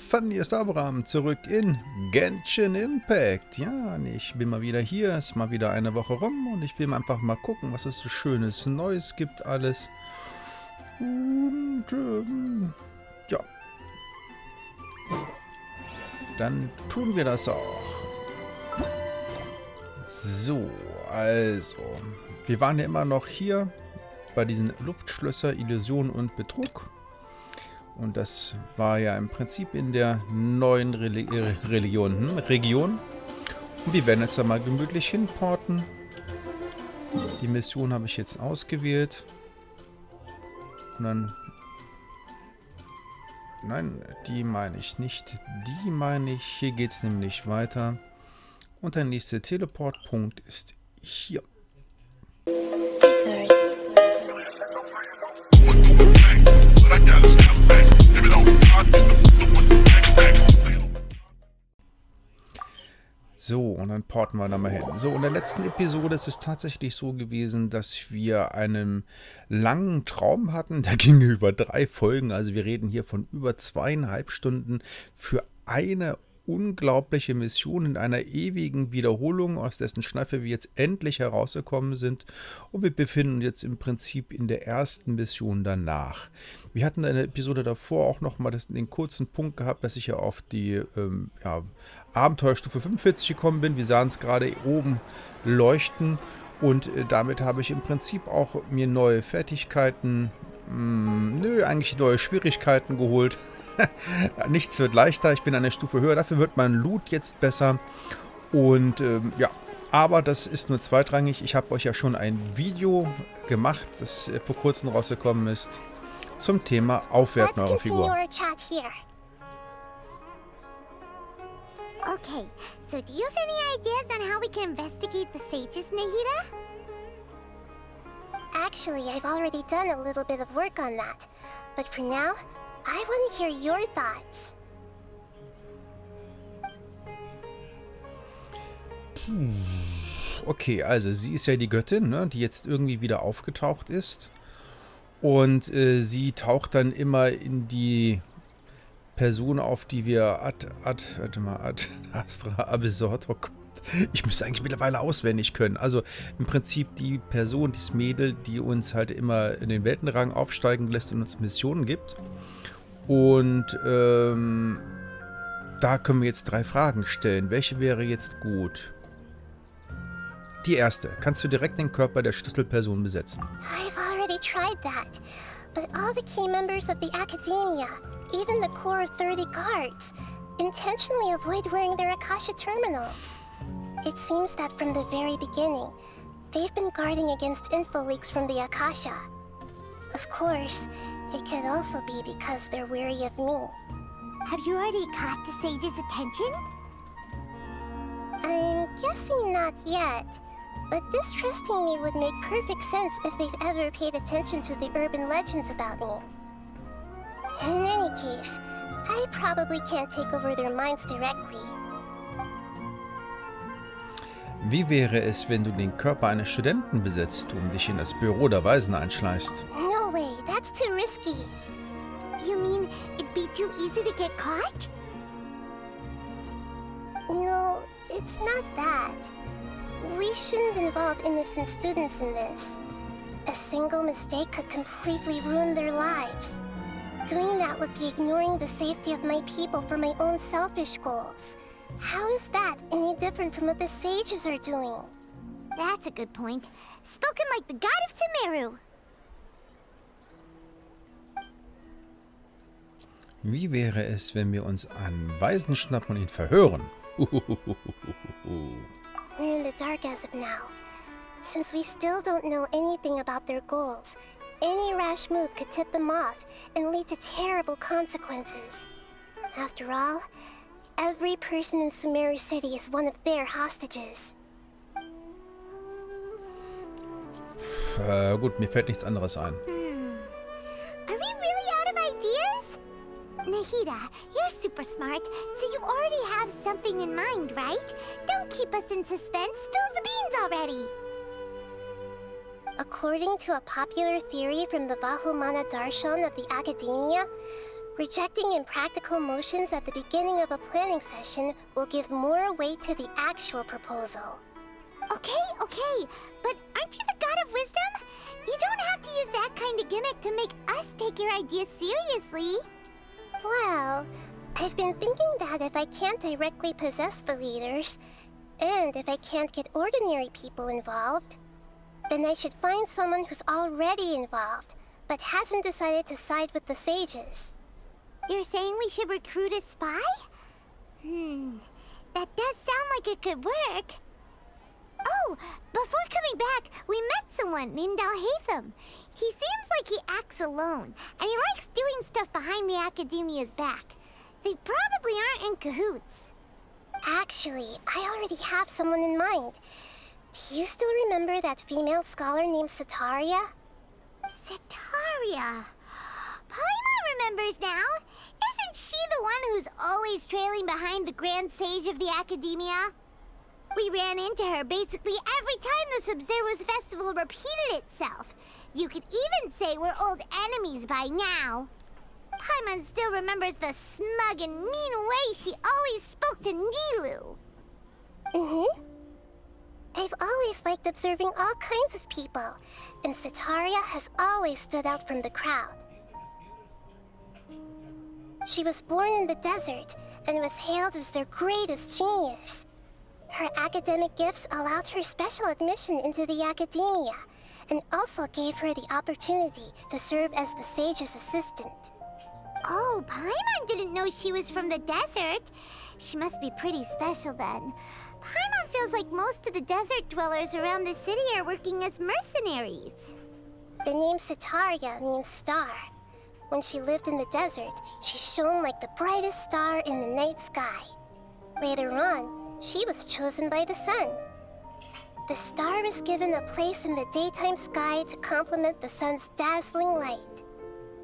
Familie, ist Avoram, zurück in Genshin Impact. Ja, ich bin mal wieder hier, ist mal wieder eine Woche rum und ich will einfach mal gucken, was es so Schönes, Neues gibt alles. Und ja, dann tun wir das auch. So, also, wir waren ja immer noch hier bei diesen Luftschlösser, Illusion und Betrug. Und das war ja im Prinzip in der neuen Region. Und wir werden jetzt da mal gemütlich hinporten. Die Mission habe ich jetzt ausgewählt. Und dann... Nein, die meine ich nicht. Die meine ich. Hier geht es nämlich weiter. Und der nächste Teleportpunkt ist hier. So, und dann porten wir da mal hin. So, in der letzten Episode ist es tatsächlich so gewesen, dass wir einen langen Traum hatten. Der ging über 3 Folgen. Also wir reden hier von über 2,5 Stunden für eine unglaubliche Mission in einer ewigen Wiederholung, aus dessen Schleife wir jetzt endlich herausgekommen sind. Und wir befinden uns jetzt im Prinzip in der ersten Mission danach. Wir hatten in der Episode davor auch nochmal den kurzen Punkt gehabt, dass ich ja auf die Abenteuerstufe 45 gekommen bin. Wir sahen es gerade oben leuchten und damit habe ich im Prinzip auch mir neue Fertigkeiten, eigentlich neue Schwierigkeiten geholt. Nichts wird leichter, ich bin eine Stufe höher, dafür wird mein Loot jetzt besser und ja, aber das ist nur zweitrangig. Ich habe euch ja schon ein Video gemacht, das vor kurzem rausgekommen ist, zum Thema Aufwerten eurer Figur. Okay, so do you have any ideas on how we can investigate the sages, Nahida? Actually, I've already done a little bit of work on that. But for now, I want to hear your thoughts. Okay, also sie ist ja die Göttin, ne, die jetzt irgendwie wieder aufgetaucht ist. Und sie taucht dann immer in die Person auf, die wir Astra Abesort, oh Gott, ich müsste eigentlich mittlerweile auswendig können. Also im Prinzip die Person, dieses Mädel, die uns halt immer in den Weltenrang aufsteigen lässt und uns Missionen gibt. Und da können wir jetzt 3 Fragen stellen. Welche wäre jetzt gut? Die erste. Kannst du direkt den Körper der Schlüsselperson besetzen? I've already tried that, but all the key members of the Academia, even the core 30 guards, intentionally avoid wearing their Akasha terminals. It seems that from the very beginning, they've been guarding against info leaks from the Akasha. Of course, it could also be because they're wary of me. Have you already caught the sage's attention? I'm guessing not yet, but this trusting me would make perfect sense if they've ever paid attention to the urban legends about me. In any case, I probably can't take over their minds directly. Wie wäre es, wenn du den Körper eines Studenten besetzt und dich in das Büro der Weisen einschleichst? No way, that's too risky. You mean it'd be too easy to get caught? No, it's not that. We shouldn't involve innocent students in this. A single mistake could completely ruin their lives. Doing that would be ignoring the safety of my people for my own selfish goals. How is that any different from what the sages are doing? That's a good point. Spoken like the god of Sumeru. Wie wäre es, wenn wir uns einen Weisen schnappen und ihn verhören? We're in the dark as of now. Since we still don't know anything about their goals, any rash move could tip them off and lead to terrible consequences. After all, every person in Sumeru City is one of their hostages. Gut, mir fällt nichts anderes ein. Are we really out of ideas? Nahida, you're super smart, so you already have something in mind, right? Don't keep us in suspense. Spill the beans already. According to a popular theory from the Vahumana Darshan of the Academia, Rejecting impractical motions at the beginning of a planning session will give more weight to the actual proposal. Okay, but aren't you the god of wisdom? You don't have to use that kind of gimmick to make us take your ideas seriously. Well, I've been thinking that if I can't directly possess the leaders, and if I can't get ordinary people involved, then I should find someone who's already involved, but hasn't decided to side with the sages. You're saying we should recruit a spy? That does sound like it could work. Oh, before coming back, we met someone named Alhaitham. He seems like he acts alone, and he likes doing stuff behind the Academia's back. They probably aren't in cahoots. Actually, I already have someone in mind. Do you still remember that female scholar named Setaria? Setaria. Paimon remembers now. Isn't she the one who's always trailing behind the Grand Sage of the Academia? We ran into her basically every time the Sub-Zero's festival repeated itself. You could even say we're old enemies by now. Paimon still remembers the smug and mean way she always spoke to Nilu. I've always liked observing all kinds of people, and Setaria has always stood out from the crowd. She was born in the desert and was hailed as their greatest genius. Her academic gifts allowed her special admission into the academia, and also gave her the opportunity to serve as the sage's assistant. Oh, Paimon didn't know she was from the desert. She must be pretty special then. Paimon feels like most of the desert dwellers around the city are working as mercenaries. The name Setaria means star. When she lived in the desert, she shone like the brightest star in the night sky. Later on, she was chosen by the sun. The star was given a place in the daytime sky to complement the sun's dazzling light.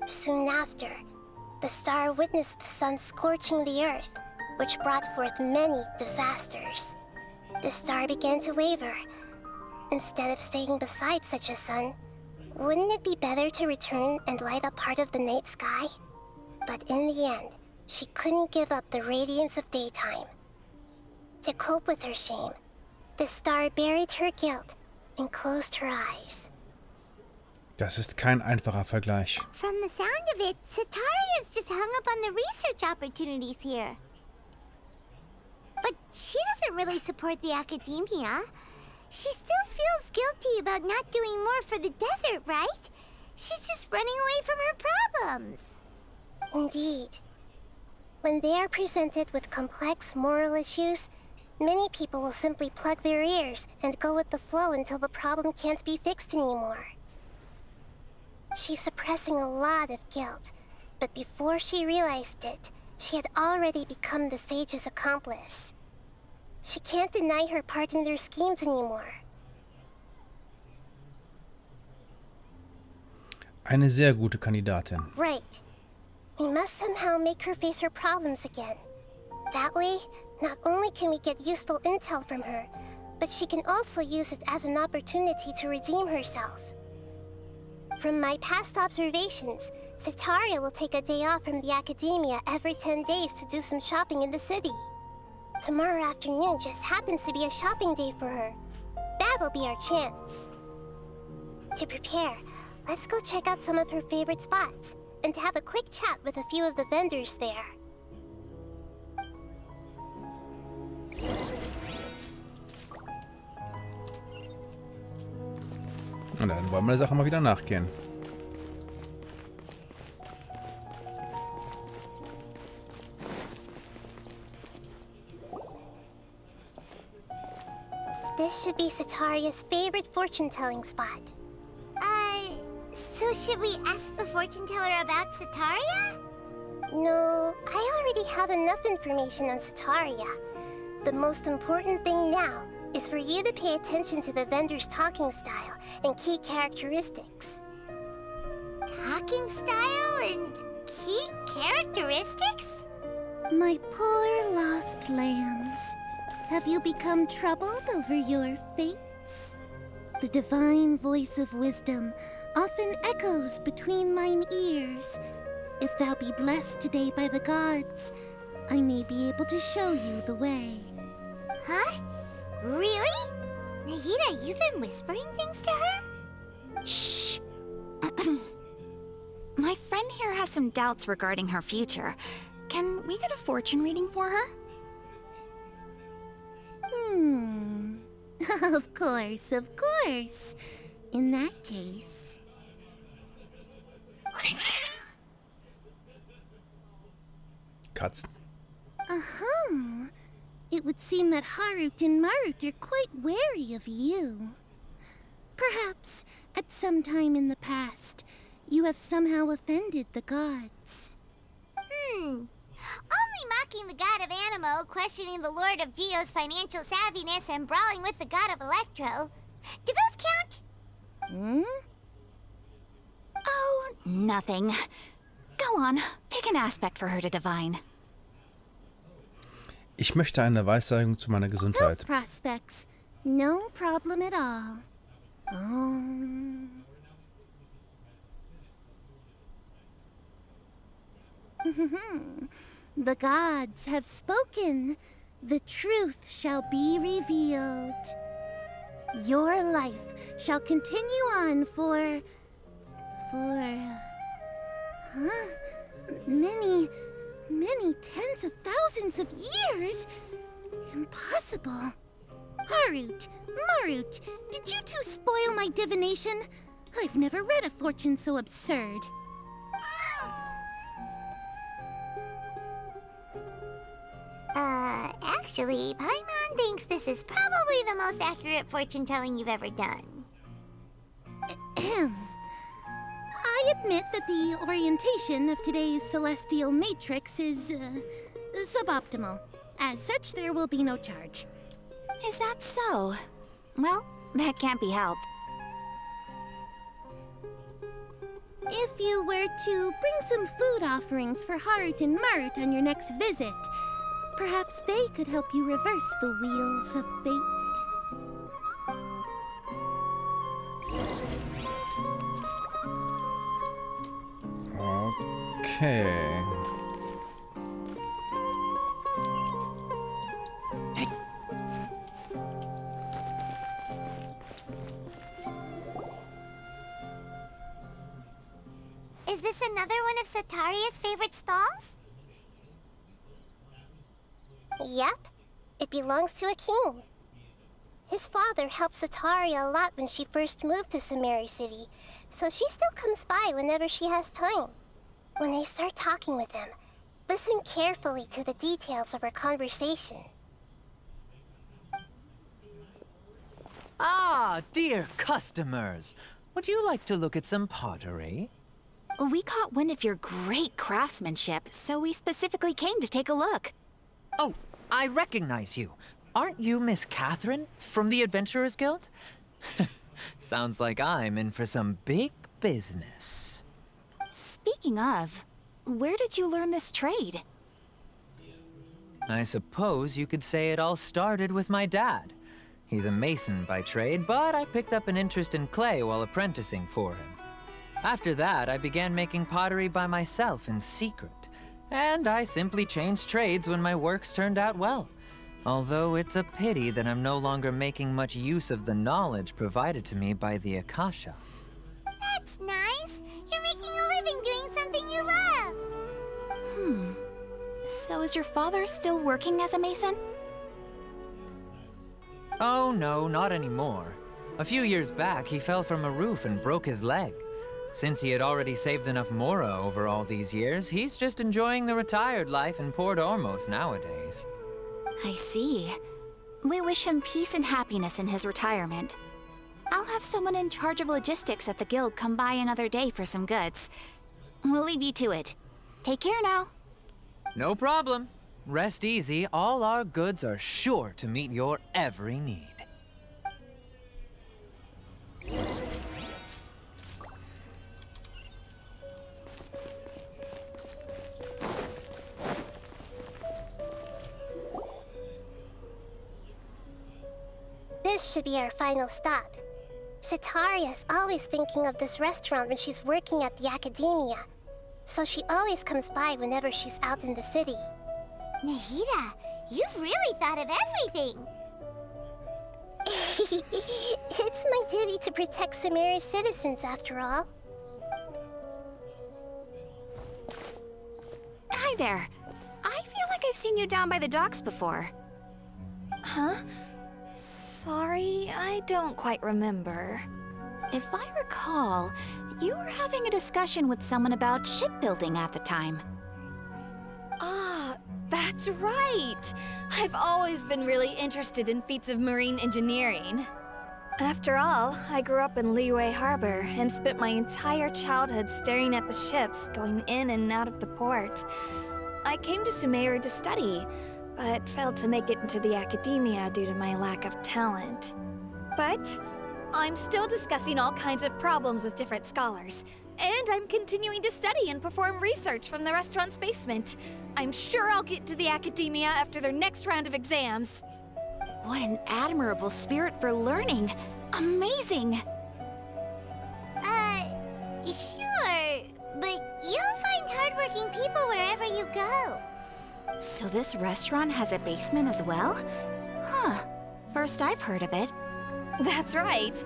Soon after, the star witnessed the sun scorching the earth, which brought forth many disasters. The star began to waver. Instead of staying beside such a sun, wouldn't it be better to return and light up part of the night sky? But in the end, she couldn't give up the radiance of daytime. To cope with her shame, the star buried her guilt and closed her eyes. Das ist kein einfacher Vergleich. From the sound of it, Setaria's just hung up on the research opportunities here. But she doesn't really support the academia. She still feels guilty about not doing more for the desert, right? She's just running away from her problems. Indeed. When they are presented with complex moral issues, many people will simply plug their ears and go with the flow until the problem can't be fixed anymore. She's suppressing a lot of guilt, but before she realized it, she had already become the sage's accomplice. She can't deny her part in their schemes anymore. Eine sehr gute Kandidatin. Right. We must somehow make her face her problems again. That way, not only can we get useful intel from her, but she can also use it as an opportunity to redeem herself. From my past observations, Setaria will take a day off from the academia every 10 days to do some shopping in the city. Tomorrow afternoon just happens to be a shopping day for her. That'll be our chance. To prepare, let's go check out some of her favorite spots, and have a quick chat with a few of the vendors there. Und dann wollen wir der Sache mal wieder nachgehen. This should be Setaria's favorite fortune-telling spot. So should we ask the fortune teller about Setaria? No, I already have enough information on Setaria. The most important thing now is for you to pay attention to the vendor's talking style and key characteristics. Talking style and key characteristics? My poor lost lambs, have you become troubled over your fates? The divine voice of wisdom often echoes between mine ears. If thou be blessed today by the gods, I may be able to show you the way. Huh? Really? Nahida, you've been whispering things to her? Shh! My friend here has some doubts regarding her future. Can we get a fortune reading for her? Of course, of course. In that case... Katzen. Uh-huh. It would seem that Harut and Marut are quite wary of you. Perhaps, at some time in the past, you have somehow offended the gods. Only mocking the god of Animo, questioning the lord of Geo's financial savviness, and brawling with the god of Electro. Do those count? Oh, nothing. Go on, pick an aspect for her to divine. Ich möchte eine Weissagung zu meiner Gesundheit. Health prospects. No problem at all. The gods have spoken. The truth shall be revealed. Your life shall continue on for many tens of thousands of years? Impossible. Harut, Marut, did you two spoil my divination? I've never read a fortune so absurd. Actually, Paimon thinks this is probably the most accurate fortune-telling you've ever done. I admit that the orientation of today's celestial matrix is suboptimal. As such, there will be no charge. Is that so? Well, that can't be helped. If you were to bring some food offerings for Harut and Marut on your next visit, perhaps they could help you reverse the wheels of fate. Okay. Is this another one of Sataria's favorite stalls? Yep, it belongs to a king. His father helped Sataria a lot when she first moved to Samari City, so she still comes by whenever she has time. When I start talking with him, listen carefully to the details of our conversation. Ah, dear customers, would you like to look at some pottery? We caught wind of your great craftsmanship, so we specifically came to take a look. Oh, I recognize you. Aren't you Miss Catherine from the Adventurers Guild? Sounds like I'm in for some big business. Speaking of, where did you learn this trade? I suppose you could say it all started with my dad. He's a mason by trade, but I picked up an interest in clay while apprenticing for him. After that, I began making pottery by myself in secret, and I simply changed trades when my works turned out well. Although it's a pity that I'm no longer making much use of the knowledge provided to me by the Akasha. That's nice. You're making a living doing something you love. So is your father still working as a mason? Oh no, not anymore. A few years back, he fell from a roof and broke his leg. Since he had already saved enough mora over all these years, he's just enjoying the retired life in Port Ormos nowadays. I see. We wish him peace and happiness in his retirement. I'll have someone in charge of logistics at the guild come by another day for some goods. We'll leave you to it. Take care now. No problem. Rest easy, all our goods are sure to meet your every need. This should be our final stop. Sataria's always thinking of this restaurant when she's working at the academia. so she always comes by whenever she's out in the city. Nahida, you've really thought of everything. It's my duty to protect Samaria's citizens, after all. Hi there. I feel like I've seen you down by the docks before. Huh? Sorry, I don't quite remember. If I recall, you were having a discussion with someone about shipbuilding at the time. Ah, that's right! I've always been really interested in feats of marine engineering. After all, I grew up in Liyue Harbor and spent my entire childhood staring at the ships going in and out of the port. I came to Sumeru to study, but failed to make it into the academia due to my lack of talent. But I'm still discussing all kinds of problems with different scholars, and I'm continuing to study and perform research from the restaurant's basement. I'm sure I'll get into the academia after their next round of exams. What an admirable spirit for learning. Amazing! Sure, but you'll find hardworking people wherever you go. So this restaurant has a basement as well? Huh. First I've heard of it. That's right.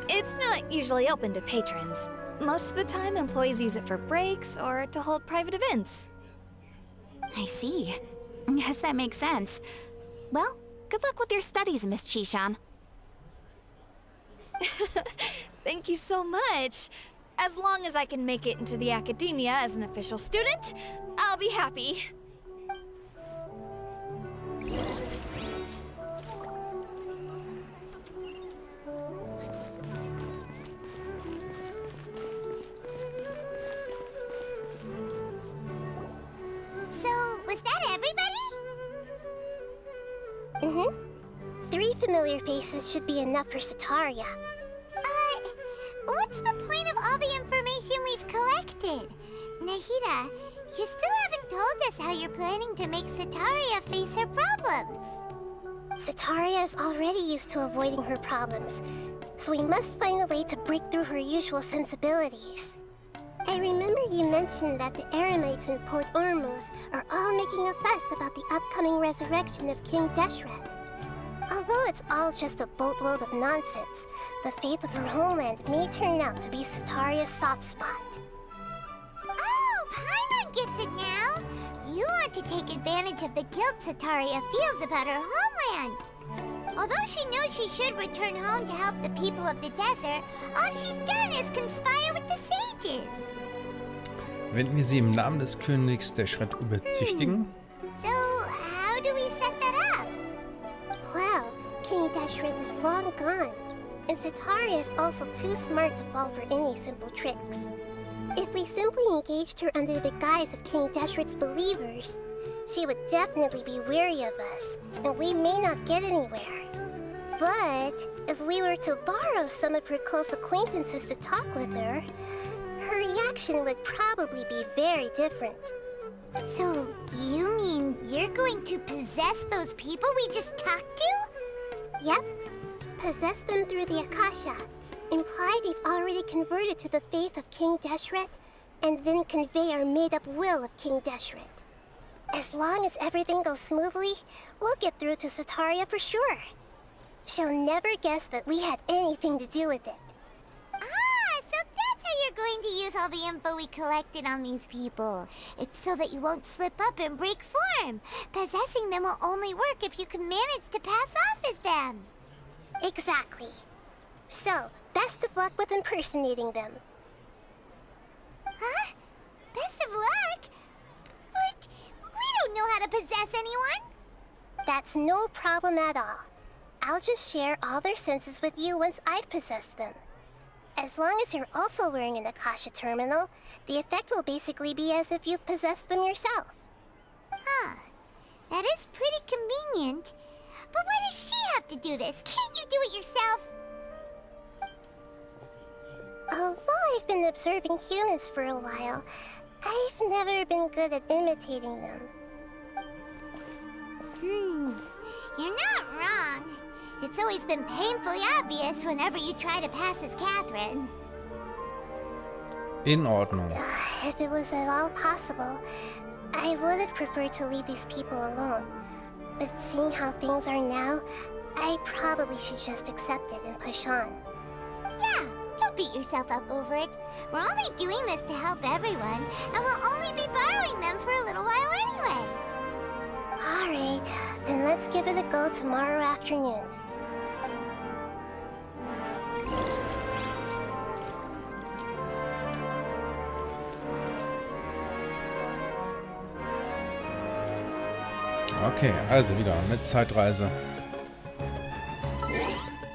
It's not usually open to patrons. Most of the time, employees use it for breaks or to hold private events. I see. Guess that makes sense. Well, good luck with your studies, Miss Chishan. Thank you so much. As long as I can make it into the academia as an official student, I'll be happy. So, was that everybody? Mm-hmm. 3 familiar faces should be enough for Sataria. What's the point of all the information we've collected? Nahida, you still haven't told us how you're planning to make Sataria face her problems. Sataria is already used to avoiding her problems, so we must find a way to break through her usual sensibilities. I remember you mentioned that the Eremites in Port Ormuz are all making a fuss about the upcoming resurrection of King Deshret. Although it's all just a boatload of nonsense, the fate of her homeland may turn out to be Sataria's soft spot. Oh, Paimon gets it now! You want to take advantage of the guilt Sataria feels about her homeland. Although she knows she should return home to help the people of the desert, all she's done is conspire with the sages. Wenn wir sie im Namen des Königs Deshret überzüchtigen? So, how do we set that up? Well, King Deshret is long gone, and Sataria is also too smart to fall for any simple tricks. If we simply engaged her under the guise of King Deshret's believers, she would definitely be wary of us, and we may not get anywhere. But if we were to borrow some of her close acquaintances to talk with her, her reaction would probably be very different. So, you mean you're going to possess those people we just talked to? Yep. Possess them through the Akasha. Imply they've already converted to the faith of King Deshret, and then convey our made-up will of King Deshret. As long as everything goes smoothly, we'll get through to Sataria for sure. She'll never guess that we had anything to do with it. Ah, so that's how you're going to use all the info we collected on these people. It's so that you won't slip up and break form. Possessing them will only work if you can manage to pass off as them. Exactly. So, best of luck with impersonating them. Huh? Best of luck? But we don't know how to possess anyone. That's no problem at all. I'll just share all their senses with you once I've possessed them. As long as you're also wearing an Akasha terminal, the effect will basically be as if you've possessed them yourself. Huh. That is pretty convenient. But why does she have to do this? Can't you do it yourself? Although I've been observing humans for a while, I've never been good at imitating them. You're not wrong. It's always been painfully obvious whenever you try to pass as Catherine. In Ordnung. If it was at all possible, I would have preferred to leave these people alone. But seeing how things are now, I probably should just accept it and push on. Yeah, don't beat yourself up over it. We're only doing this to help everyone, and we'll only be borrowing them for a little while anyway. Alright, then let's give it a go tomorrow afternoon. Okay, also wieder mit Zeitreise.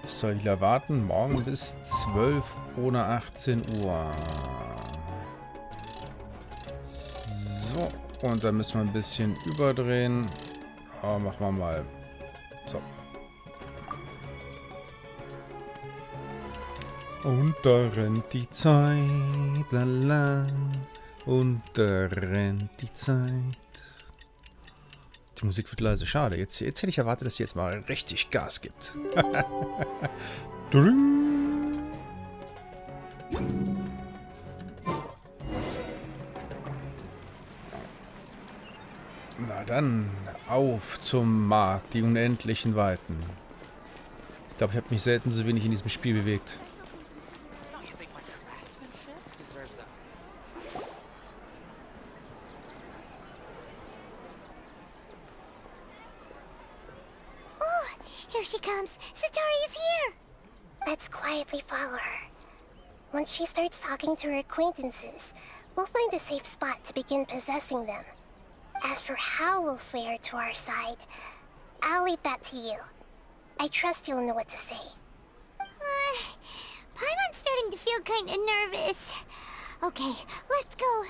Ich soll wieder warten, morgen bis 12 ohne 18 Uhr. So, und dann müssen wir ein bisschen überdrehen. Aber machen wir mal. So. Und da rennt die Zeit, lala. Und da rennt die Zeit. Die Musik wird leise. Schade. Jetzt hätte ich erwartet, dass sie jetzt mal richtig Gas gibt. Na dann, auf zum Markt, die unendlichen Weiten. Ich glaube, ich habe mich selten so wenig in diesem Spiel bewegt. Here she comes! Satori is here! Let's quietly follow her. Once she starts talking to her acquaintances, we'll find a safe spot to begin possessing them. As for how we'll sway her to our side, I'll leave that to you. I trust you'll know what to say. Paimon's starting to feel kinda nervous. Okay, let's go.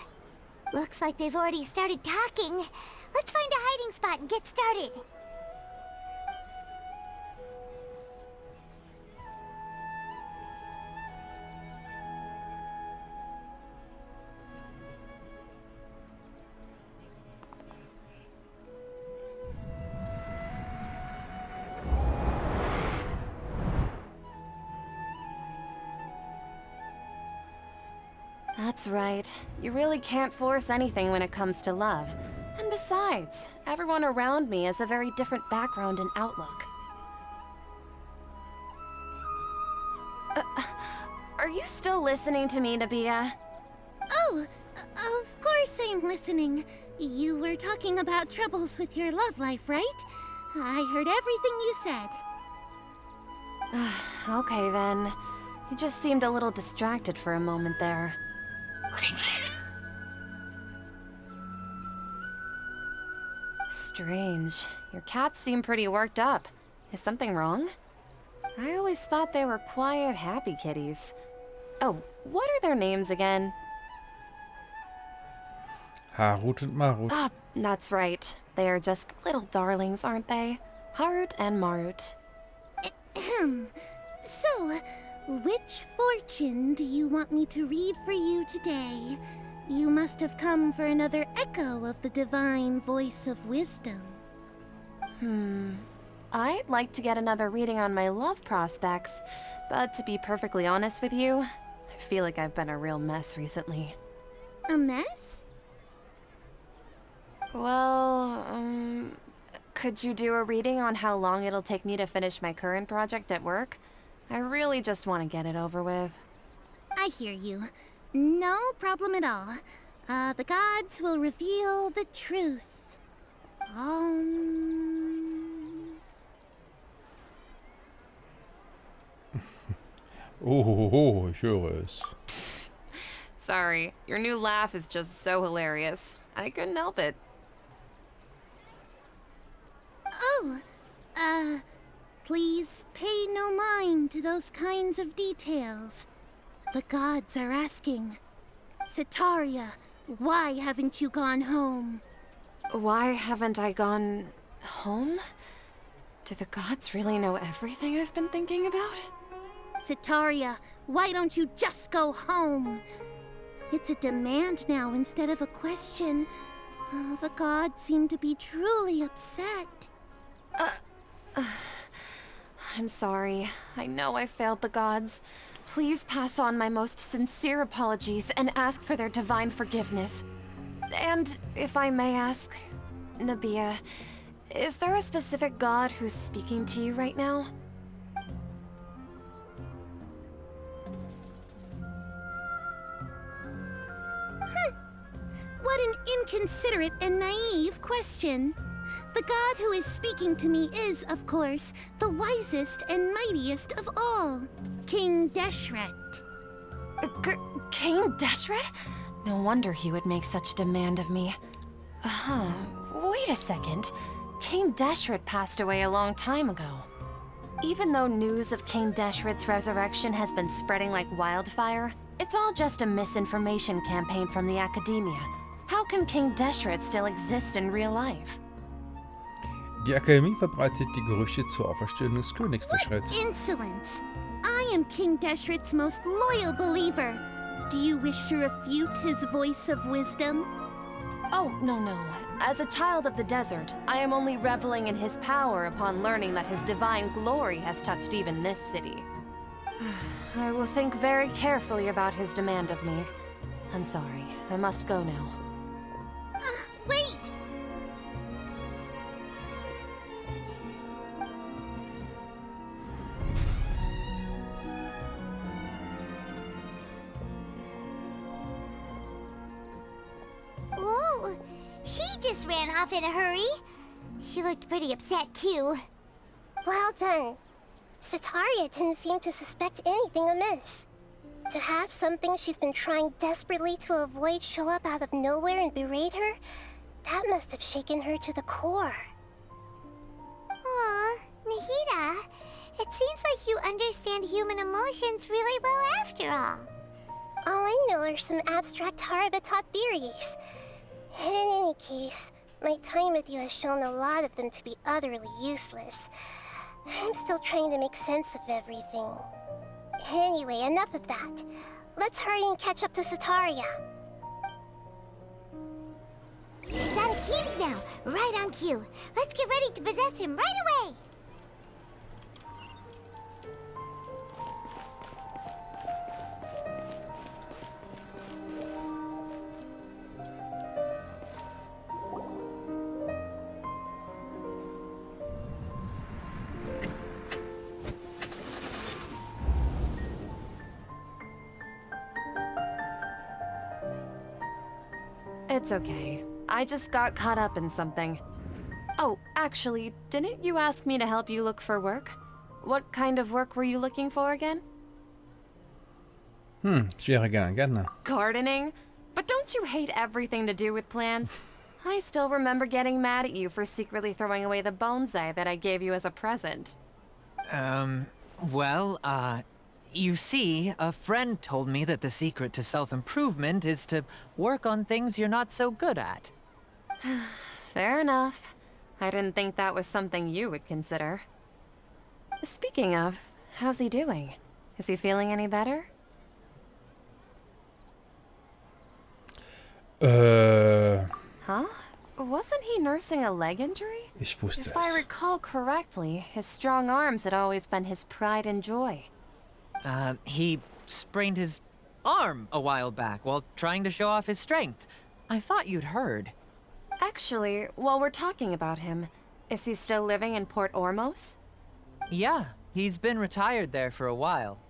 Looks like they've already started talking. Let's find a hiding spot and get started. That's right. You really can't force anything when it comes to love. And besides, everyone around me has a very different background and outlook. Are you still listening to me, Nabia? Oh, of course I'm listening. You were talking about troubles with your love life, right? I heard everything you said. Okay then. You just seemed a little distracted for a moment there. Strange. Your cats seem pretty worked up. Is something wrong? I always thought they were quiet, happy kitties. Oh, what are their names again? Harut und Marut. Ah, that's right. They are just little darlings, aren't they? Harut and Marut. So, which fortune do you want me to read for you today? You must have come for another echo of the divine voice of wisdom. I'd like to get another reading on my love prospects, but to be perfectly honest with you, I feel like I've been a real mess recently. A mess? Well, could you do a reading on how long it'll take me to finish my current project at work? I really just want to get it over with. I hear you. No problem at all. The gods will reveal the truth. Oh, ich höre es. Sorry, your new laugh is just so hilarious. I couldn't help it. Please pay no mind to those kinds of details. The gods are asking, Sitaria, why haven't you gone home? Why haven't I gone home? Do the gods really know everything I've been thinking about? Sitaria, why don't you just go home? It's a demand now instead of a question. The gods seem to be truly upset. I'm sorry. I know I failed the gods. Please pass on my most sincere apologies and ask for their divine forgiveness. And if I may ask, Nabia, is there a specific god who's speaking to you right now? What an inconsiderate and naive question. The god who is speaking to me is, of course, the wisest and mightiest of all, King Deshret. King Deshret? No wonder he would make such demand of me. Wait a second. King Deshret passed away a long time ago. Even though news of King Deshret's resurrection has been spreading like wildfire, it's all just a misinformation campaign from the Academia. How can King Deshret still exist in real life? Die Akademie verbreitet die Gerüchte zur Auferstehung des Königs Deshret. Insolence! I am King Deshret's most loyal believer. Do you wish to refute his voice of wisdom? Oh, no. As a child of the desert, I am only reveling in his power upon learning that his divine glory has touched even this city. I will think very carefully about his demand of me. I'm sorry, I must go now. Wait! Whoa! She just ran off in a hurry. She looked pretty upset, too. Well done. Sataria didn't seem to suspect anything amiss. To have something she's been trying desperately to avoid show up out of nowhere and berate her, that must have shaken her to the core. Aw, Nahida, it seems like you understand human emotions really well after all. All I know are some abstract Haravatot theories. And in any case, my time with you has shown a lot of them to be utterly useless. I'm still trying to make sense of everything. Anyway, enough of that. Let's hurry and catch up to Sataria. He's out of Keem's now, right on cue. Let's get ready to possess him right away! It's okay. I just got caught up in something. Oh, actually, didn't you ask me to help you look for work? What kind of work were you looking for again? Ich wäre gern Gärtner. Gardening? But don't you hate everything to do with plants? I still remember getting mad at you for secretly throwing away the bonsai that I gave you as a present. You see, a friend told me that the secret to self-improvement is to work on things you're not so good at. Fair enough. I didn't think that was something you would consider. Speaking of, how's he doing? Is he feeling any better? Huh? Wasn't he nursing a leg injury? Ich wusste If I es. recall correctly, his strong arms had always been his pride and joy. He sprained his arm a while back while trying to show off his strength. I thought you'd heard. Actually, while we're talking about him, is he still living in Port Ormos? Yeah, he's been retired there for a while.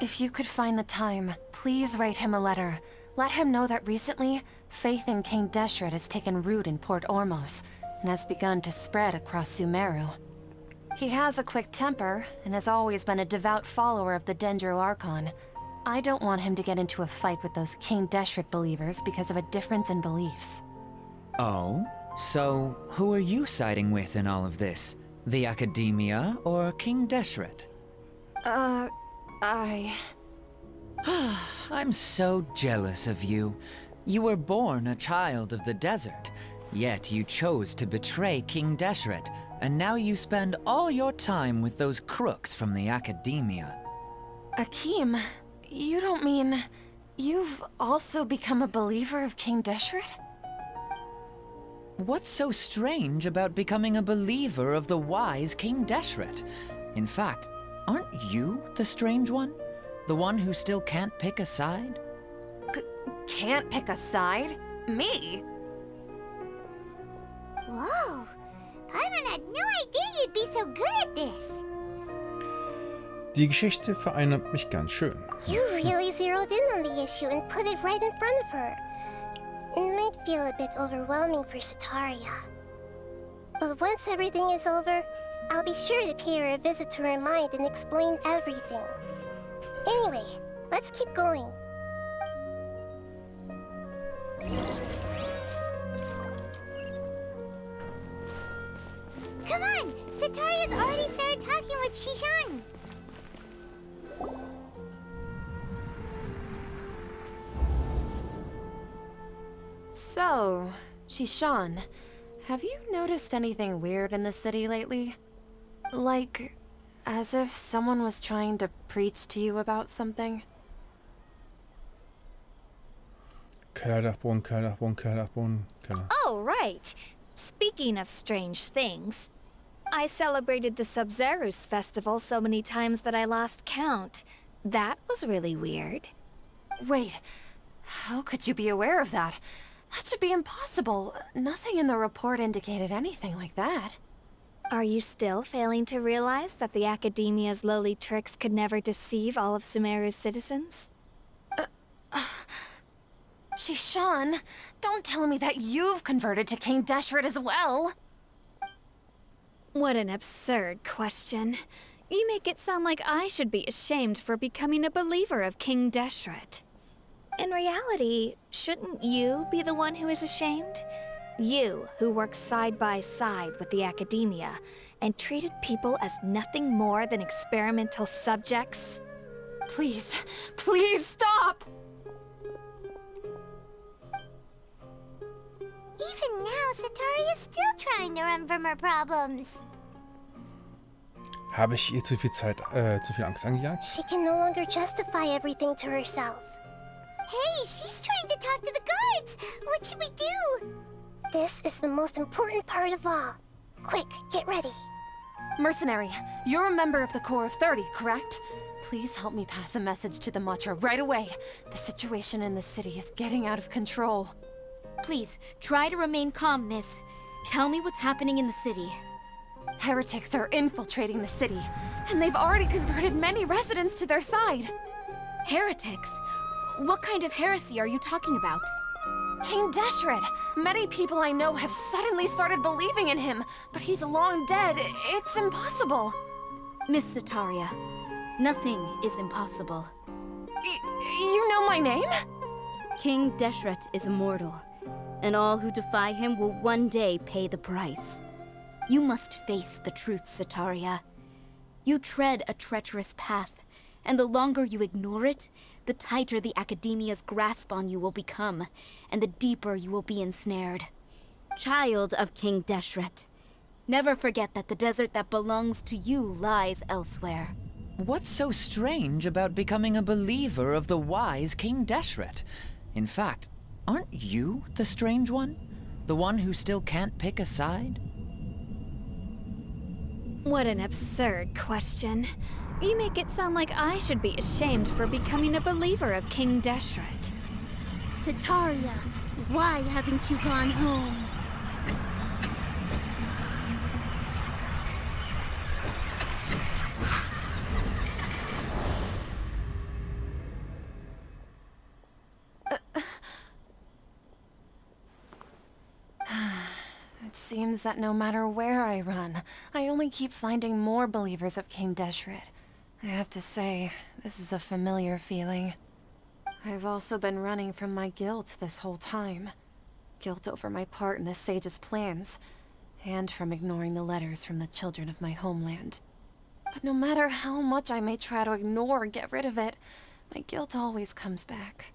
If you could find the time, please write him a letter. Let him know that recently, faith in King Deshret has taken root in Port Ormos and has begun to spread across Sumeru. He has a quick temper and has always been a devout follower of the Dendro Archon. I don't want him to get into a fight with those King Deshret believers because of a difference in beliefs. Oh? So, who are you siding with in all of this? The Academia or King Deshret? I'm so jealous of you. You were born a child of the desert, yet you chose to betray King Deshret, and now you spend all your time with those crooks from the Academia. Akeem, you don't mean... you've also become a believer of King Deshret? What's so strange about becoming a believer of the wise King Deshret? In fact, aren't you the strange one? The one who still can't pick a side? Can't pick a side? Me? Whoa! Paimon had no idea you'd be so good at this. Die Geschichte vereinnahmt mich ganz schön. You really zeroed in on the issue and put it right in front of her. It might feel a bit overwhelming for Sataria. But once everything is over, I'll be sure to pay her a visit to her mind and explain everything. Anyway, let's keep going. Come on! Sataria's already started talking with Shishan. So, Shishan, have you noticed anything weird in the city lately? Like, as if someone was trying to preach to you about something? Keller. Oh, right. Speaking of strange things, I celebrated the Sub-Zerus festival so many times that I lost count. That was really weird. Wait, how could you be aware of that? That should be impossible. Nothing in the report indicated anything like that. Are you still failing to realize that the Academia's lowly tricks could never deceive all of Sumeru's citizens? Shishan, don't tell me that you've converted to King Deshret as well. What an absurd question. You make it sound like I should be ashamed for becoming a believer of King Deshret. In reality, shouldn't you be the one who is ashamed? You, who works side by side with the Academia and treated people as nothing more than experimental subjects? Please, please stop! Even now, Sataria's still trying to run from her problems. Habe ich ihr zu viel Angst angejagt? She can no longer justify everything to herself. Hey, she's trying to talk to the guards. What should we do? This is the most important part of all. Quick, get ready. Mercenary, you're a member of the Corps of 30, correct? Please help me pass a message to the Matcha right away. The situation in the city is getting out of control. Please, try to remain calm, miss. Tell me what's happening in the city. Heretics are infiltrating the city, and they've already converted many residents to their side. Heretics? What kind of heresy are you talking about? King Deshret! Many people I know have suddenly started believing in him, but he's long dead. It's impossible. Miss Sataria, nothing is impossible. You know my name? King Deshret is immortal, and all who defy him will one day pay the price. You must face the truth, Sataria. You tread a treacherous path, and the longer you ignore it, the tighter the Academia's grasp on you will become, and the deeper you will be ensnared. Child of King Deshret, never forget that the desert that belongs to you lies elsewhere. What's so strange about becoming a believer of the wise King Deshret? In fact, aren't you the strange one? The one who still can't pick a side? What an absurd question. You make it sound like I should be ashamed for becoming a believer of King Deshret. Sataria, why haven't you gone home? It seems that no matter where I run, I only keep finding more believers of King Deshret. I have to say, this is a familiar feeling. I've also been running from my guilt this whole time. Guilt over my part in the sage's plans, and from ignoring the letters from the children of my homeland. But no matter how much I may try to ignore or get rid of it, my guilt always comes back.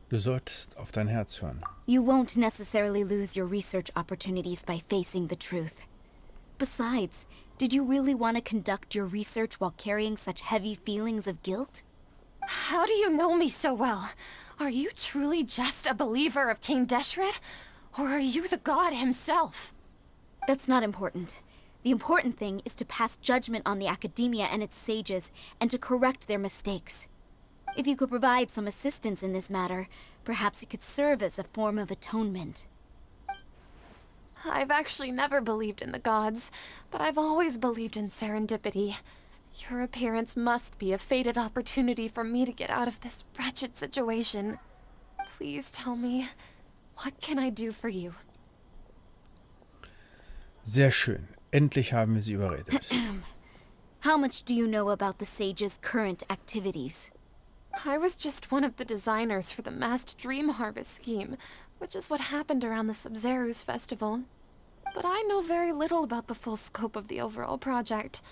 Du solltest auf dein Herz hören. You won't necessarily lose your research opportunities by facing the truth. Besides, did you really want to conduct your research while carrying such heavy feelings of guilt? How do you know me so well? Are you truly just a believer of King Deshret? Or are you the god himself? That's not important. The important thing is to pass judgment on the academia and its sages, and to correct their mistakes. If you could provide some assistance in this matter, perhaps it could serve as a form of atonement. I've actually never believed in the gods, but I've always believed in serendipity. Your appearance must be a fated opportunity for me to get out of this wretched situation. Please tell me, what can I do for you? Sehr schön. Endlich haben wir sie überredet. How much do you know about the sage's current activities? I was just one of the designers for the masked dream harvest scheme, which is what happened around the Sub-Zero's festival. But I know very little about the full scope of the overall project.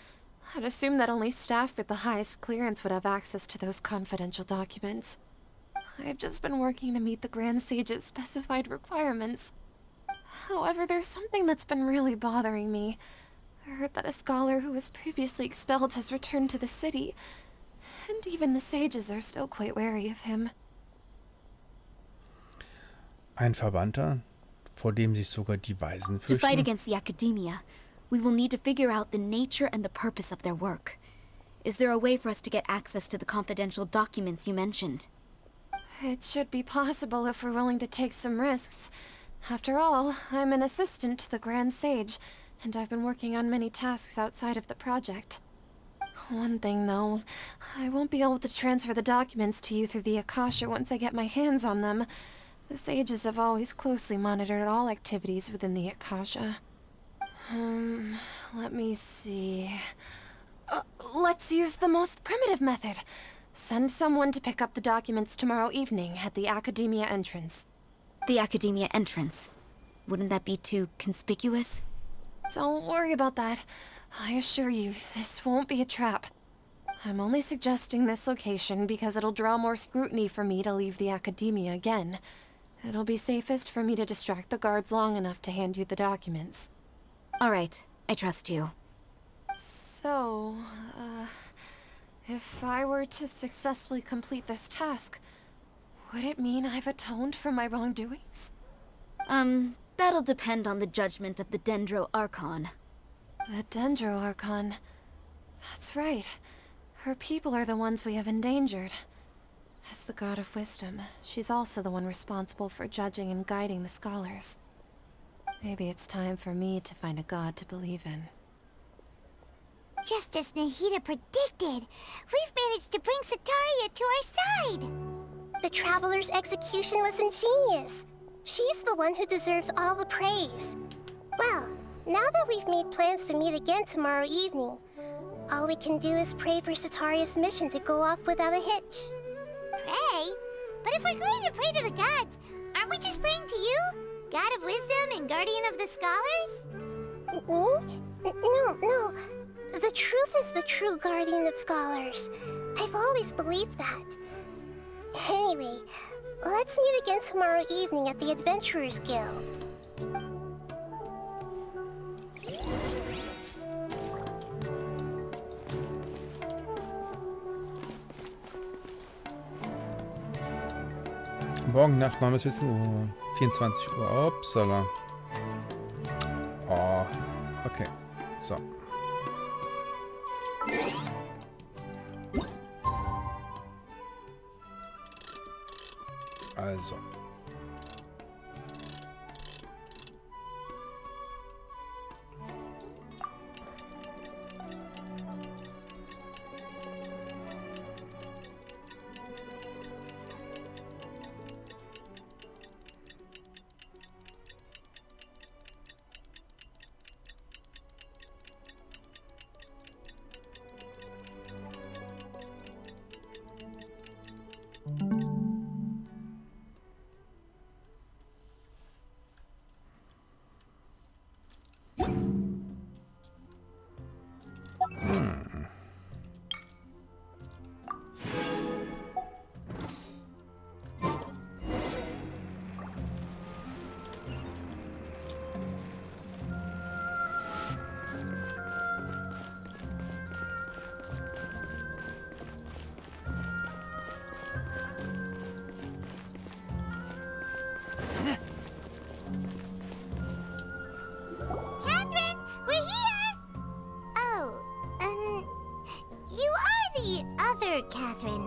I'd assume that only staff with the highest clearance would have access to those confidential documents. I've just been working to meet the Grand Sage's specified requirements. However, there's something that's been really bothering me. I heard that a scholar who was previously expelled has returned to the city, and even the sages are still quite wary of him. Ein Verbannter, vor dem sich sogar die Weisen To fight fürchten. against the academia, we will need to figure out the nature and the purpose of their work. Is there a way for us to get access to the confidential documents you mentioned? It should be possible if we're willing to take some risks. After all, I'm an assistant to the Grand Sage, and I've been working on many tasks outside of the project. One thing, though, I won't be able to transfer the documents to you through the Akasha once I get my hands on them. The sages have always closely monitored all activities within the Akasha. Let me see. Let's use the most primitive method. Send someone to pick up the documents tomorrow evening at the Academia entrance. The academia entrance. Wouldn't that be too conspicuous? Don't worry about that. I assure you, this won't be a trap. I'm only suggesting this location because it'll draw more scrutiny for me to leave the Academia again. It'll be safest for me to distract the guards long enough to hand you the documents. All right, I trust you. So, if I were to successfully complete this task, would it mean I've atoned for my wrongdoings? That'll depend on the judgment of the Dendro Archon. The Dendro Archon. That's right. Her people are the ones we have endangered. As the god of wisdom, she's also the one responsible for judging and guiding the scholars. Maybe it's time for me to find a god to believe in. Just as Nahida predicted, we've managed to bring Sataria to our side. The Traveler's execution was ingenious. She's the one who deserves all the praise. Well, now that we've made plans to meet again tomorrow evening, all we can do is pray for Sataria's mission to go off without a hitch. Pray? But if we're going to pray to the gods, aren't we just praying to you? God of wisdom and guardian of the scholars? No. The truth is the true guardian of scholars. I've always believed that. Anyway, let's meet again tomorrow evening at the Adventurers Guild. Morgen Nacht 9 bis 14 Uhr. 24 Uhr. Upsala. Oh, okay. So. Also.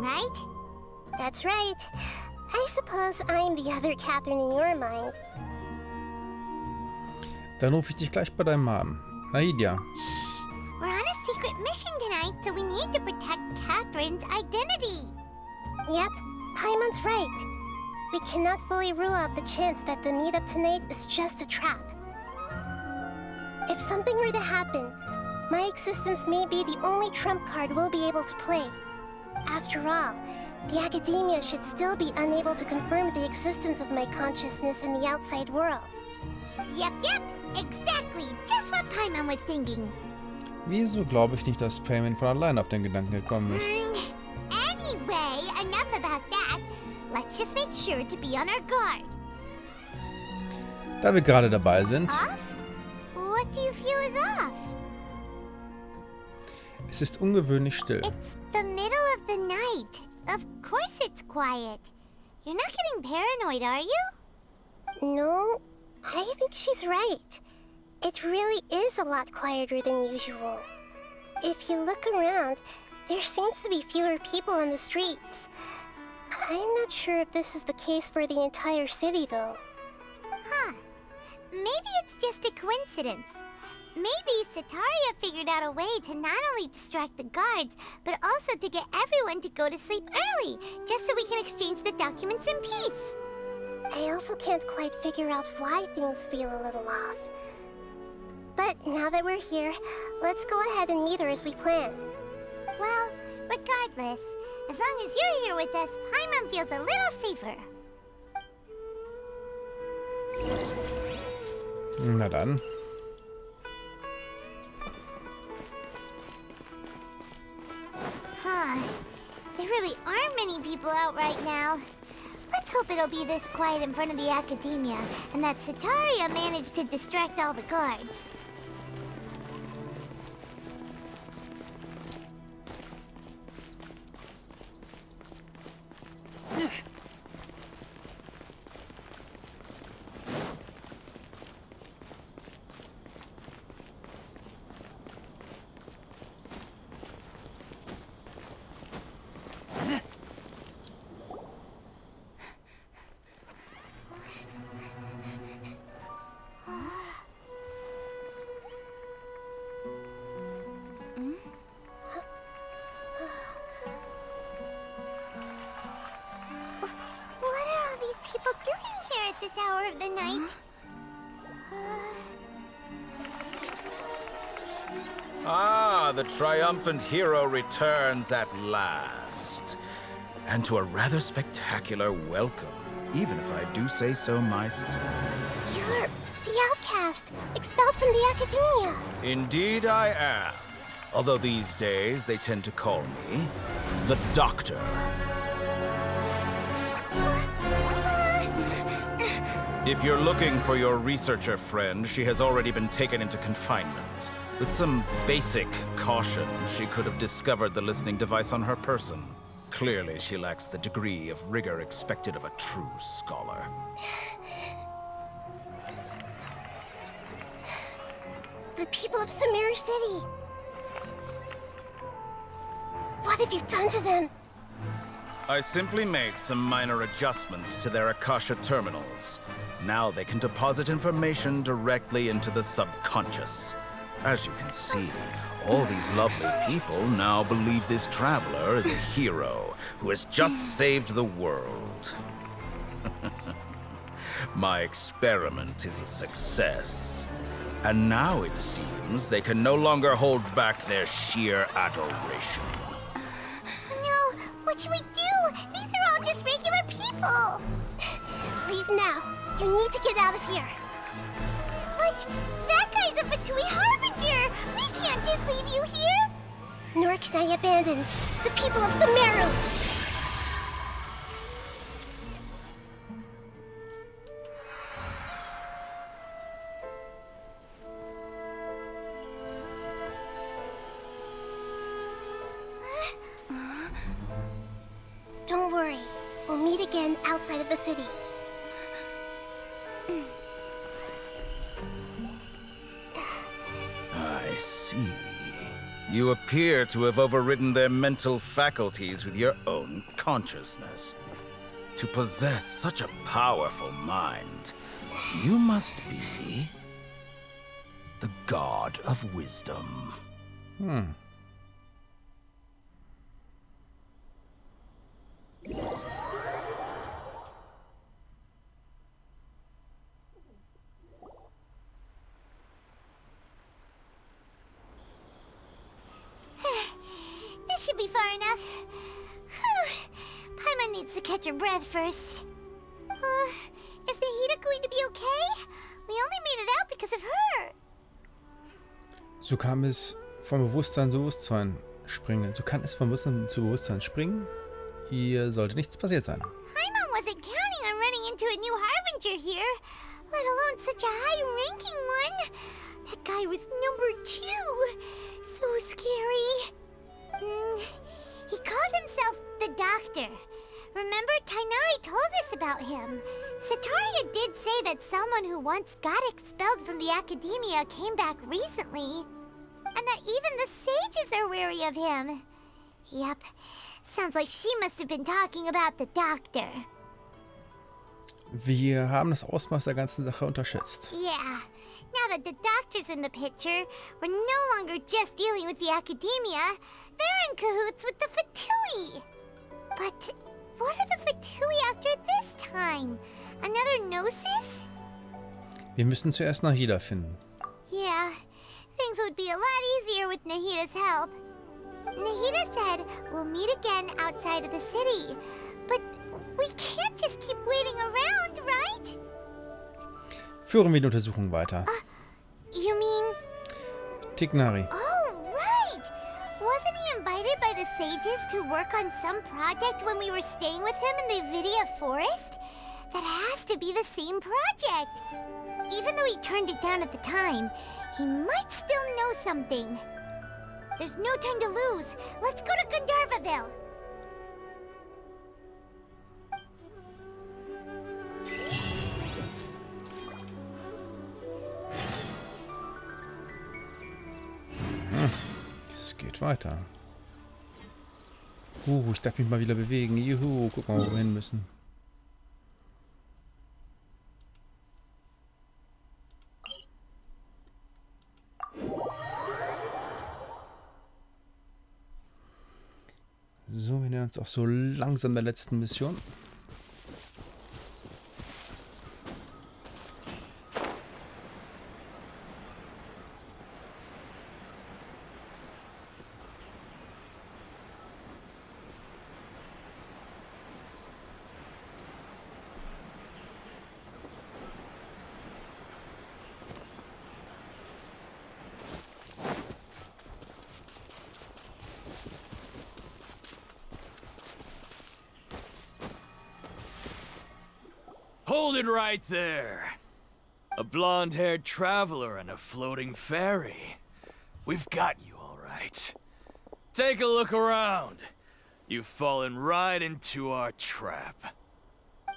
right? That's right. I suppose I'm the other Catherine in your mind. Dann rufe ich dich gleich bei deinem Mann. Naida. Shh! We're on a secret mission tonight, so we need to protect Catherine's identity. Yep, Paimon's right. We cannot fully rule out the chance that the meetup tonight is just a trap. If something were to happen, my existence may be the only trump card we'll be able to play. After all, the academia should still be unable to confirm the existence of my consciousness in the outside world. Yep, exactly. Just what Paimon was thinking. Wieso glaube ich nicht, dass Payment von allein auf den Gedanken gekommen ist? Anyway, enough about that. Let's just make sure to be on our guard. Da wir gerade dabei sind, Off? What do you feel is off? es ist ungewöhnlich still. It's the middle of the night. Of course it's quiet. You're not getting paranoid, are you? No, I think she's right. It really is a lot quieter than usual. If you look around, there seems to be fewer people on the streets. I'm not sure if this is the case for the entire city, though. Huh. Maybe it's just a coincidence. Maybe Sataria figured out a way to not only distract the guards, but also to get everyone to go to sleep early, just so we can exchange the documents in peace. I also can't quite figure out why things feel a little off. But now that we're here, let's go ahead and meet her as we planned. Well, regardless, as long as you're here with us, Paimon feels a little safer. Na dann. Huh. There really aren't many people out right now. Let's hope it'll be this quiet in front of the academia, and that Sataria managed to distract all the guards. This hour of the night. Ah, the triumphant hero returns at last. And to a rather spectacular welcome, even if I do say so myself. You're the outcast, expelled from the academia. Indeed I am. Although these days they tend to call me the Doctor. If you're looking for your researcher friend, she has already been taken into confinement. With some basic caution, she could have discovered the listening device on her person. Clearly, she lacks the degree of rigor expected of a true scholar. The people of Sumeru City. What have you done to them? I simply made some minor adjustments to their Akasha terminals. Now they can deposit information directly into the subconscious. As you can see, all these lovely people now believe this traveler is a hero who has just saved the world. My experiment is a success. And now it seems they can no longer hold back their sheer adoration. No, what should we do? These are all just regular people. Leave now. You need to get out of here. What? That guy's a Fatui Harbinger! We can't just leave you here! Nor can I abandon the people of Sumeru! Don't worry. We'll meet again outside of the city. I see. You appear to have overridden their mental faculties with your own consciousness. To possess such a powerful mind, you must be the god of wisdom. This should be far enough. Whew. Paimon needs to catch her breath first. Is Nahida going to be okay? We only made it out because of her. So kam es vom Bewusstsein zu Bewusstsein springen. So kann es vom Bewusstsein zu Bewusstsein springen. Ihr sollte nichts passiert sein. Paimon wasn't counting on running into a new Harbinger here, let alone such a high-ranking one. That guy was number 2. So scary. He called himself the Doctor. Remember, Tainari told us about him. Sataria did say that someone who once got expelled from the Academia came back recently. And that even the sages are wary of him. Yep, sounds like she must have been talking about the Doctor. Wir haben das Ausmaß der ganzen Sache unterschätzt. Yeah, now that the Doctor's in the picture, we're no longer just dealing with the Academia. They're in cahoots with the Fatui. But what are the Fatui after this time? Another Gnosis? Wir müssen zuerst Nahida finden. Yeah, things would be a lot easier with Nahida's help. Nahida said we'll meet again outside of the city. But we can't just keep waiting around, right? Führen wir die Untersuchung weiter. You mean... Tignari. Oh, right! Wasn't he invited by the sages to work on some project when we were staying with him in the Vidia forest? That has to be the same project. Even though he turned it down at the time, he might still know something. There's no time to lose. Let's go to Gandharvaville. Es geht weiter. Ich darf mich mal wieder bewegen. Juhu, guck mal, wo wir hin müssen. So, wir nähern uns auch so langsam der letzten Mission. Hold it right there. A blonde-haired traveler and a floating fairy. We've got you all right. Take a look around. You've fallen right into our trap. Are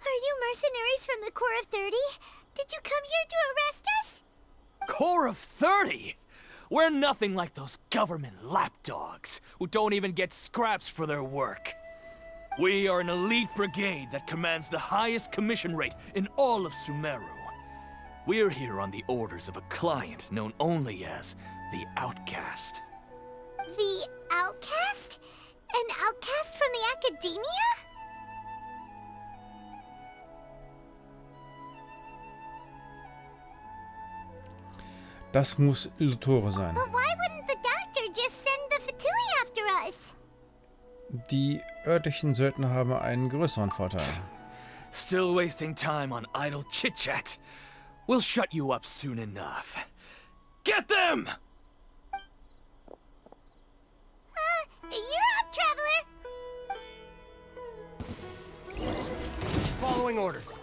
you mercenaries from the Corps of 30? Did you come here to arrest us? Corps of 30? We're nothing like those government lapdogs who don't even get scraps for their work. We are an elite brigade that commands the highest commission rate in all of Sumeru. We're here on the orders of a client known only as the Outcast. The Outcast? An outcast from the Academia? Das muss Iltore sein. But why wouldn't the Doctor just send the Fatui after us? Die örtlichen Söldner haben einen größeren Vorteil. Still wasting time on idle chit-chat. We'll shut you up soon enough. Get them! You're up, Traveler! Following orders.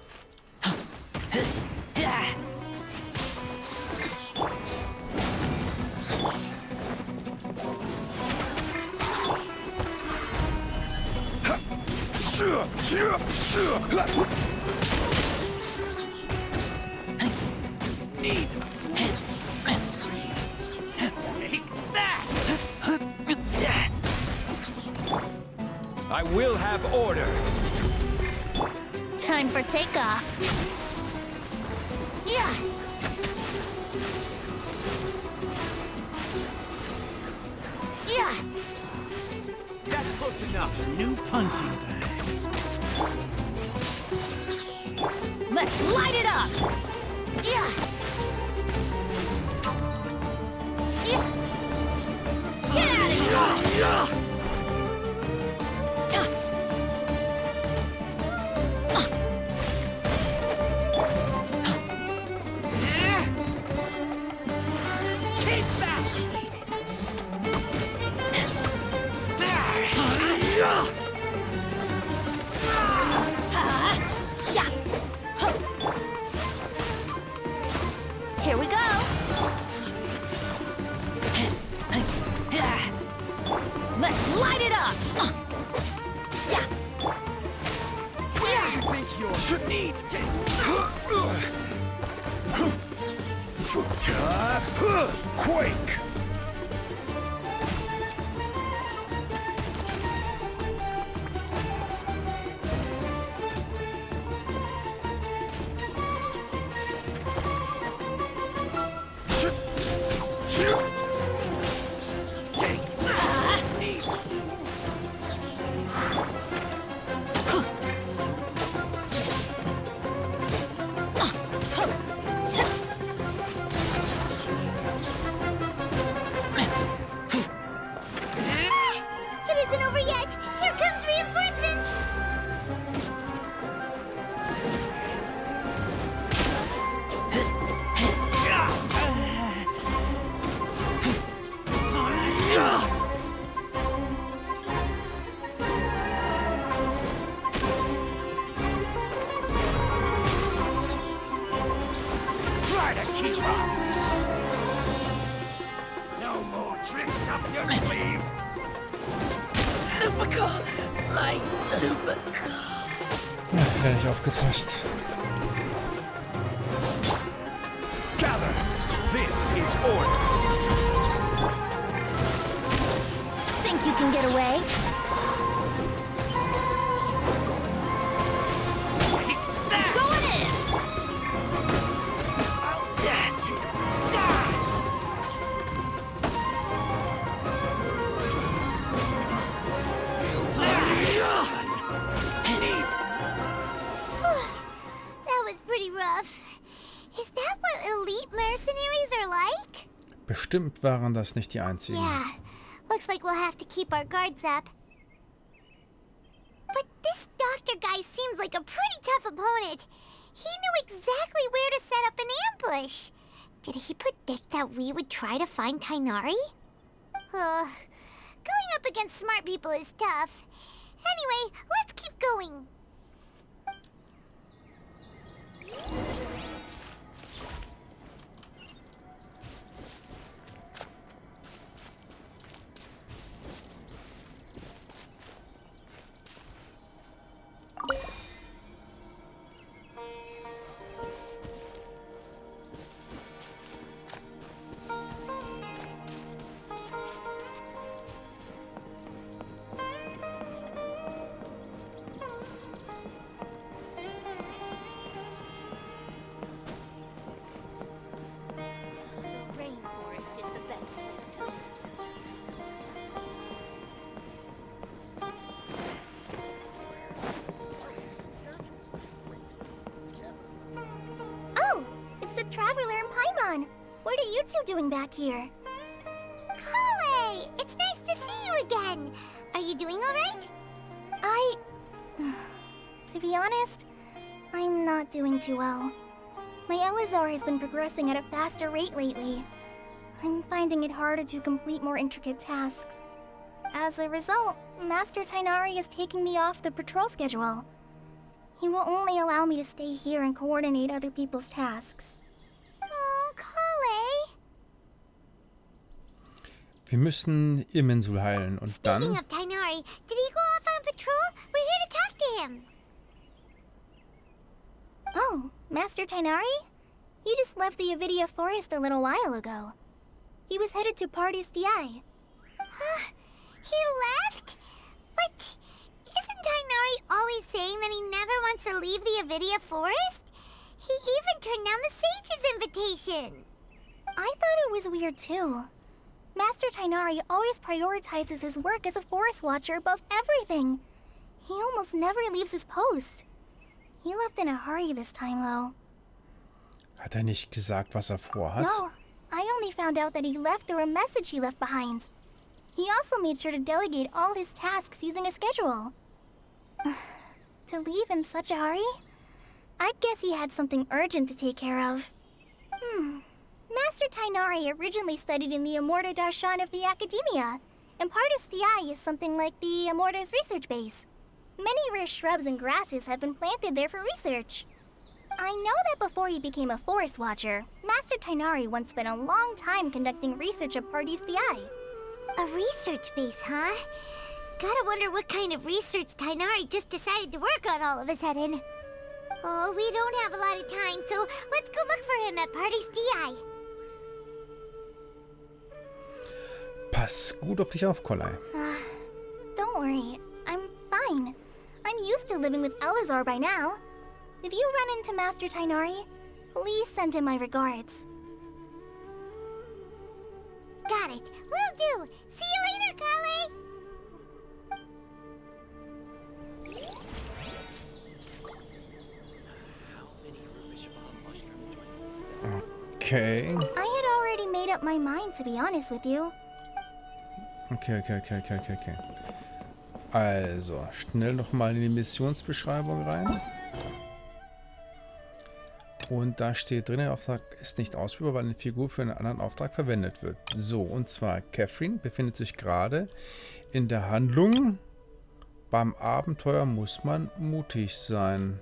Need. Take that! will have order. Time for takeoff. Yeah. Yeah. That's close enough. New punching bag. Let's light it up. Yeah. Yeah. Get out of here. Here we go. Let's light it up. Yeah. You think you're need Quake. It isn't over yet. Here comes reinforcements. Try to keep up. No more tricks up your sleeve. Ja, wieder nicht aufgepasst. Gather. This is order. Think you can get away? Going in. That was pretty rough. Is that what elite mercenaries are like? Bestimmt waren das nicht die einzigen. Yeah. Looks like we'll have to keep our guards up. But this doctor guy seems like a pretty tough opponent. He knew exactly where to set up an ambush. Did he predict that we would try to find Tighnari? Going up against smart people is tough. Anyway, let's keep going. Traveler and Paimon, what are you two doing back here? Kale, it's nice to see you again. Are you doing all right? To be honest, I'm not doing too well. My Elazar has been progressing at a faster rate lately. I'm finding it harder to complete more intricate tasks. As a result, Master Tighnari is taking me off the patrol schedule. He will only allow me to stay here and coordinate other people's tasks. Oh, Kale. Wir müssen Irminsul heilen und dann... Speaking of Tighnari, did he go off on patrol? We're here to talk to him. Oh, Master Tighnari? He just left the Avidia forest a little while ago. He was headed to Pardis Di. He left? But isn't Tainari always saying that he never wants to leave the Avidia forest? He even turned down the sage's invitation. I thought it was weird too. Master Tainari always prioritizes his work as a forest watcher above everything. He almost never leaves his post. He left in a hurry this time, though. Hat er nicht gesagt, was er vorhat? No, I only found out that he left through a message he left behind. He also made sure to delegate all his tasks using a schedule. To leave in such a hurry? I'd guess he had something urgent to take care of. Master Tainari originally studied in the Amorta Darshan of the Academia, and Pardis Thiai is something like the Amorta's research base. Many rare shrubs and grasses have been planted there for research. I know that before he became a forest watcher, Master Tainari once spent a long time conducting research at Pardis Thiai. A research base, huh? Gotta wonder what kind of research Tainari just decided to work on all of a sudden. Oh, we don't have a lot of time, so let's go look for him at Pardis Thiai. Pass gut auf dich auf, Kolai. Don't worry, I'm fine. I'm used to living with Elazar by now. If you run into Master Tainari, please send him my regards. Got it. Will do. See you later, Kale. Okay. I had already made up my mind, to be honest with you. Okay. Also, schnell nochmal in die Missionsbeschreibung rein. Und da steht drin, der Auftrag ist nicht ausführbar, weil eine Figur für einen anderen Auftrag verwendet wird. So, und zwar Catherine befindet sich gerade in der Handlung. Beim Abenteuer muss man mutig sein.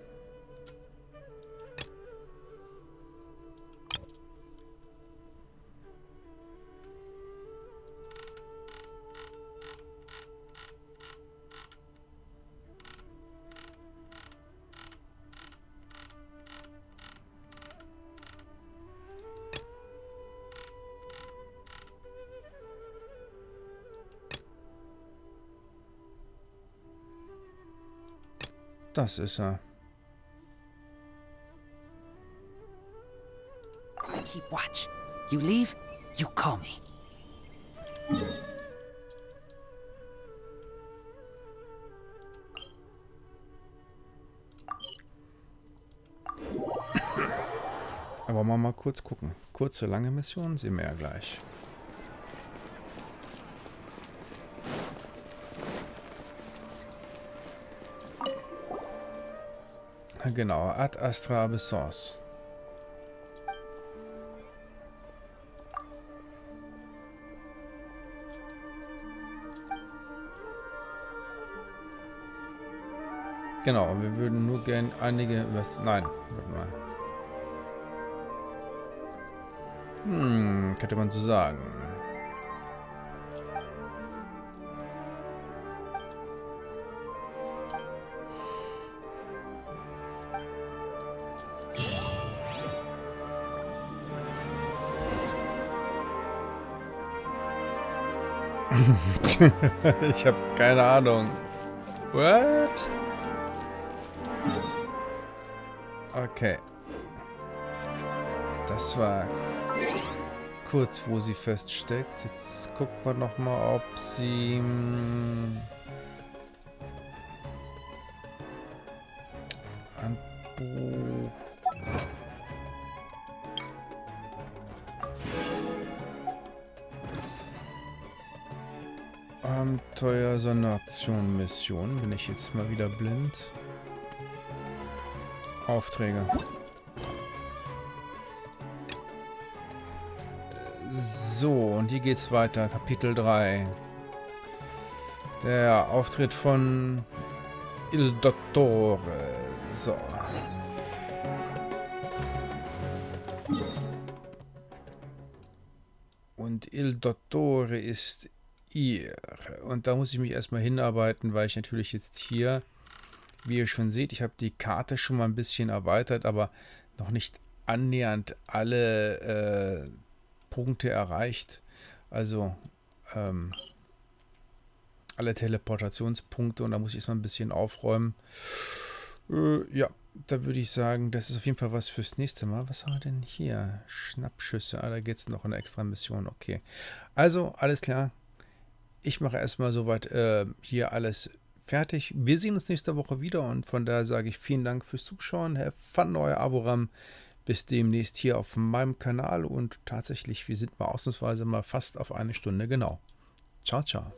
Das ist er. I keep watch. You leave, you call me. Aber mal kurz gucken. Kurze, lange Mission, sehen wir ja gleich. Genau, Ad Astra Abyssos. Genau, wir würden nur gern einige... Nein, warte mal. Könnte man so sagen. Ich habe keine Ahnung. What? Okay. Das war kurz, wo sie feststeckt. Jetzt gucken wir noch mal, ob sie... ein Buch... Abenteuer, Sonderaktion, Mission. Bin ich jetzt mal wieder blind? Aufträge. So, und hier geht's weiter. Kapitel 3. Der Auftritt von Il Dottore. So. Und Il Dottore ist ihr. Und da muss ich mich erstmal hinarbeiten, weil ich natürlich jetzt hier, wie ihr schon seht, ich habe die Karte schon mal ein bisschen erweitert, aber noch nicht annähernd alle Punkte erreicht. Also alle Teleportationspunkte und da muss ich erstmal ein bisschen aufräumen. Ja, da würde ich sagen, das ist auf jeden Fall was fürs nächste Mal. Was haben wir denn hier? Schnappschüsse. Da geht es noch eine extra Mission. Okay. Also, alles klar. Ich mache erstmal soweit hier alles fertig. Wir sehen uns nächste Woche wieder und von daher sage ich vielen Dank fürs Zuschauen. Have fun, euer Avoram. Bis demnächst hier auf meinem Kanal und tatsächlich, wir sind mal ausnahmsweise mal fast auf eine Stunde genau. Ciao, ciao.